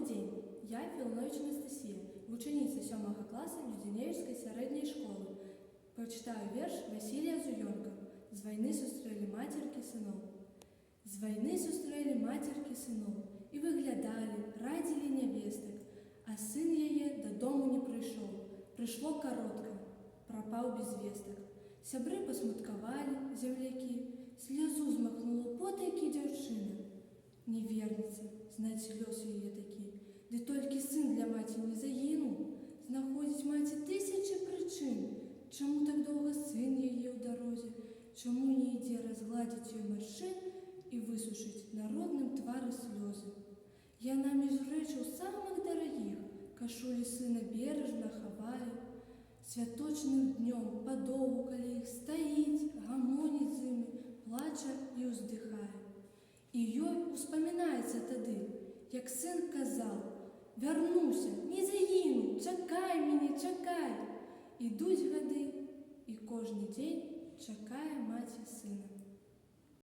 дзень. Я Філонович Анастасія, вученіця 7 класу Людзінеўскай сярэдняй школы. Прачытаю верш Васілія Зуёнка. З вайны сустрэлі мацеркі сыноў. З вайны сустрэлі мацеркі сыноў і выглядалі, радзілі нявестак, а сын яе дадому не прыйшоў. Прыйшло каротка, прапаў без вестак. Сябры пасмуткавалі, землякі, слязу змахнула потайкі дзяўчына. Не вернецца, знаць лёс яе такі, ды толькі сын для маці не загінуў. Знаходзіць маці тысячы прычын, чаму так доўга сын яе ў дарозе, чаму не ідзе разгладзіць ёй маршчын і высушыць на родным твары слёзы. Яна між рэчаў самых дарагіх кашулі сына бережна хавае. Святочным днём падоўгу, калі іх стаіць, гамоніць з імі, плача і ўздыхае. І ёй успамінаецца тады, як сын казаў: «Вярнуся, не загіну, чакай мяне, чакай!» Ідуць гады, і кожны дзень чакае маці сына.